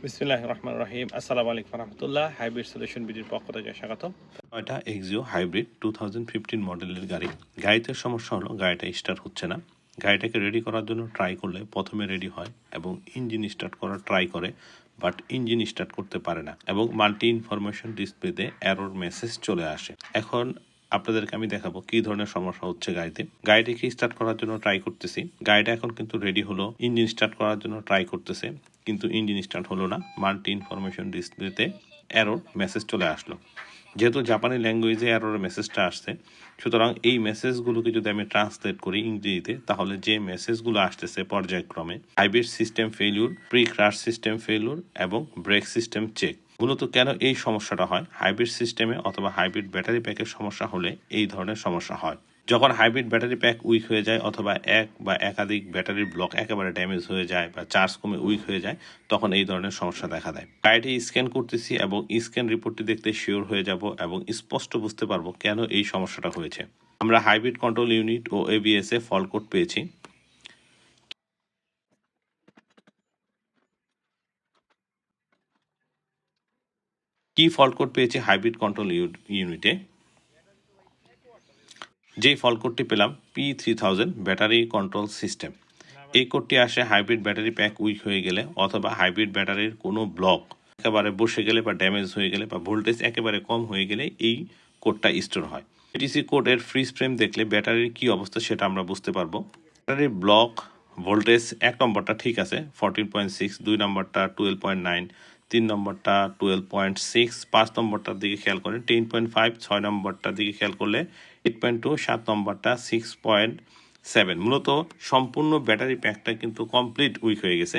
বিসমিল্লাহির রহমানির রহিম। আসসালামু আলাইকুম রহমতুল্লাহ। হাইব্রিড সলিউশন বিডির পক্ষ থেকে স্বাগতম। এটা এক্সিও হাইব্রিড 2015 মডেলের গাড়ি। গাড়িতে সমস্যা হলো গাড়িটা স্টার্ট হচ্ছে না। গাড়িটাকে রেডি করার জন্য ট্রাই করলে প্রথমে রেডি হয় এবং ইঞ্জিন স্টার্ট করার ট্রাই করে, বাট ইঞ্জিন স্টার্ট করতে পারে না এবং মাল্টি ইনফরমেশন ডিসপ্লেতে এরর মেসেজ চলে আসে। এখন আপনাদেরকে আমি দেখাবো কি ধরনের সমস্যা হচ্ছে গাড়িতে। গাড়িটাকে স্টার্ট করার জন্য ট্রাই করতেছি, গাড়িটা এখন কিন্তু রেডি হলো। ইঞ্জিন স্টার্ট করার জন্য ট্রাই করতেছে, কিন্তু ইঞ্জিন স্টার্ট হলো না। মাল্টি ইনফরমেশন ডিসপ্লেতে এরর মেসেজ চলে আসলো। যেহেতু জাপানি ল্যাঙ্গুয়েজে এরর মেসেজটা আসছে, সুতরাং এই মেসেজগুলোকে যদি আমি ট্রান্সলেট করি ইংরেজিতে, তাহলে যে মেসেজগুলো আসতেছে পর্যায়ক্রমে hybrid system failure, pre crash system failure এবং ব্রেক সিস্টেম চেক। মূলত কেন এই সমস্যাটা হয়? হাইব্রিড সিস্টেমে অথবা হাইব্রিড ব্যাটারি প্যাকের সমস্যা হলে এই ধরনের সমস্যা হয়। যখন হাইব্রিড ব্যাটারি প্যাক উইক হয়ে যায় অথবা এক বা একাধিক ব্যাটারির ব্লক একেবারে ড্যামেজ হয়ে যায় বা চার্জ কমে উইক হয়ে যায়, তখন এই ধরনের সমস্যা দেখা দেয়। গাড়িটি স্ক্যান করতেছি এবং স্ক্যান রিপোর্টটি দেখতে শিওর হয়ে যাব এবং স্পষ্ট বুঝতে পারবো কেন এই সমস্যাটা হয়েছে। আমরা হাইব্রিড কন্ট্রোল ইউনিট ও এবিএস এ ফল্ট কোড পেয়েছি। কি ফল্ট কোড পেয়েছি হাইব্রিড কন্ট্রোল ইউনিটে? যেই ফল্ট কোডটি পেলাম P3000 ব্যাটারি কন্ট্রোল সিস্টেম। এই কোডটি আসে হাইব্রিড ব্যাটারি প্যাক উইক হয়ে গেলে অথবা হাইব্রিড ব্যাটারির কোনো ব্লক একেবারে বসে গেলে বা ড্যামেজ হয়ে গেলে বা ভোল্টেজ একেবারে কম হয়ে গেলে এই কোডটা স্টোর হয়। এটিসি কোডের ফ্রিজ ফ্রেম দেখলে ব্যাটারির কি অবস্থা সেটা আমরা বুঝতে পারবো। ব্যাটারির ব্লক ভোল্টেজ 1 নম্বরটা ঠিক আছে 14.6, 2 নম্বরটা 12.9, 3 নম্বরটা 12.6, 5 নম্বরটার দিকে খেয়াল করেন 10.5, 6 নম্বরটার দিকে খেয়াল করলে 8.2, 7 নম্বরটা 6.7। মূলত সম্পূর্ণ ব্যাটারি প্যাকটা কিন্তু কমপ্লিট উইক হয়ে গেছে।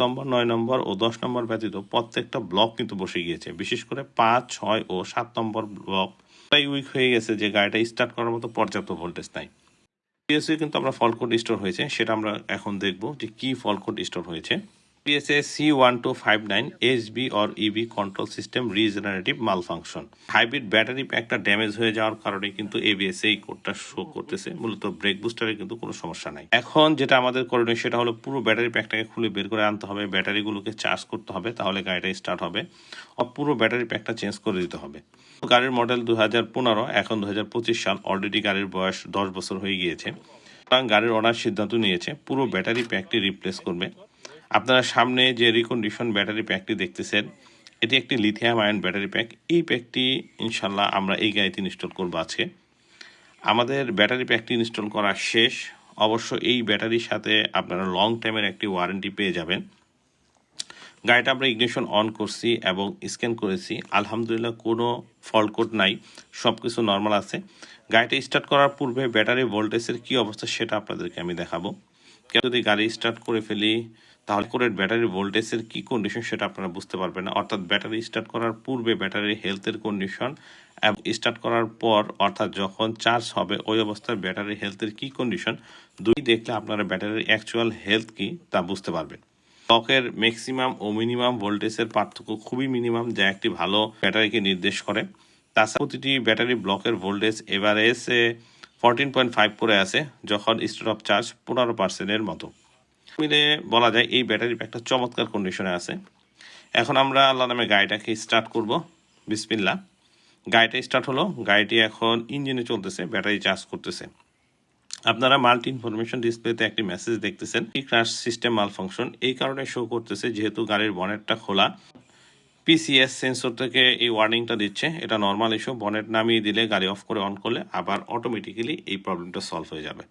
নম্বর, 9 নম্বর ও 10 নম্বর ব্যতীত প্রত্যেকটা ব্লক কিন্তু বসে গিয়েছে। বিশেষ করে 5, 6 ও 7 নম্বর ব্লক তাই উইক হয়ে গেছে যে গাড়িটা স্টার্ট করার মতো পর্যাপ্ত ভোল্টেজ নাই। পিএসএ কিন্তু আমরা ফল্ট কোড স্টোর হয়েছে সেটা আমরা এখন দেখব যে কি ফল্ট কোড স্টোর হয়েছে। PSA C1259 HB or EB control system regenerative malfunction. Hybrid battery প্যাকটা ড্যামেজ হয়ে যাওয়ার কারণে কিন্তু ABS এই কোডটা শো করতেছে। মূলত ব্রেক বুস্টারে কিন্তু কোনো সমস্যা নাই। এখন যেটা আমাদের করণীয় সেটা হলো পুরো ব্যাটারি প্যাকটাকে খুলে বের করে আনতে হবে, ব্যাটারিগুলোকে চার্জ করতে হবে, তাহলে গাড়িটা স্টার্ট হবে। পুরো ব্যাটারি প্যাকটা চেঞ্জ করে দিতে হবে। গাড়ির মডেল 2015, এখন 2025 সাল। অলরেডি গাড়ির বয়স 10 বছর হয়ে গিয়েছে। সুতরাং গাড়ির ওনার সিদ্ধান্ত নিয়েছে পুরো ব্যাটারি প্যাকটি রিপ্লেস করবে। আপনারা সামনে যে রিকন্ডিশন ব্যাটারি প্যাকটি দেখতেছেন, এটি একটি লিথিয়াম আয়ন ব্যাটারি প্যাক। এই প্যাকটি ইনশাল্লাহ আমরা এই গাড়িতে ইনস্টল করবো আজকে। আমাদের ব্যাটারি প্যাকটি ইনস্টল করা শেষ। অবশ্য এই ব্যাটারির সাথে আপনারা লং টাইমের একটি ওয়ারেন্টি পেয়ে যাবেন। গাড়িটা আমরা ইগনিশন অন করছি এবং স্ক্যান করেছি, আলহামদুলিল্লাহ কোনো ফল্ট কোড নাই, সব কিছু নর্মাল আছে। গাড়িটা স্টার্ট করার পূর্বে ব্যাটারি ভোল্টেজের কী অবস্থা সেটা আপনাদেরকে আমি দেখাবো। কেউ যদি গাড়ি স্টার্ট করে ফেলি তাহলে করে ব্যাটারির ভোল্টেজের কী কন্ডিশন সেটা আপনারা বুঝতে পারবেন না। অর্থাৎ ব্যাটারি স্টার্ট করার পূর্বে ব্যাটারির হেলথের কন্ডিশন এবং স্টার্ট করার পর অর্থাৎ যখন চার্জ হবে ওই অবস্থায় ব্যাটারির হেলথের কী কন্ডিশন, দুই দেখলে আপনারা ব্যাটারির অ্যাকচুয়াল হেলথ কী তা বুঝতে পারবেন। ব্লকের ম্যাক্সিমাম ও মিনিমাম ভোল্টেজের পার্থক্য খুবই মিনিমাম, যা একটি ভালো ব্যাটারিকে নির্দেশ করে। তাছাড়া প্রতিটি ব্যাটারি ব্লকের ভোল্টেজ এভারেজে 14.5 করে আছে, যখন স্টেট অফ চার্জ 15%-এর মতো। মিলে বলা যায় এই ব্যাটারি একটা চমৎকার কন্ডিশনে আছে। এখন আমরা আল্লাহ নামে গাড়িটাকে স্টার্ট করব। বিসমিল্লাহ। গাড়িটা স্টার্ট হলো, গাড়িটি এখন ইঞ্জিনে চলতেছে, ব্যাটারি চার্জ করতেছে। আপনারা মাল্টি ইনফরমেশন ডিসপ্লেতে একটি মেসেজ দেখতেছেন, ক্র্যাশ সিস্টেম মালফাংশন। এই কারণে শো করতেছে যেহেতু গাড়ির বনেটটা খোলা। পিসিএস সেন্সর থেকে এই ওয়ার্নিংটা দিচ্ছে, এটা নর্মাল ইস্যু। বনেট নামিয়ে দিলে গাড়ি অফ করে অন করলে আবার অটোমেটিক্যালি এই প্রবলেমটা সলভ হয়ে যাবে।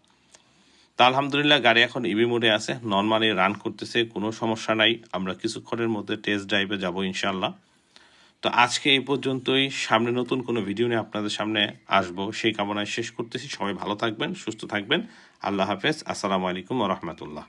তা আলহামদুলিল্লাহ গাড়ি এখন ইভি মোডে আছে, নর্মালি রান করতেছে, কোনো সমস্যা নাই। আমরা কিছুক্ষণের মধ্যে টেস্ট ড্রাইভে যাব ইনশাল্লাহ। তো আজকে এই পর্যন্তই। সামনে নতুন কোনো ভিডিও নিয়ে আপনাদের সামনে আসবো, সেই কামনায় শেষ করতেছি। সবাই ভালো থাকবেন, সুস্থ থাকবেন। আল্লাহ হাফেজ। আসসালামু আলাইকুম ওয়া রাহমাতুল্লাহ।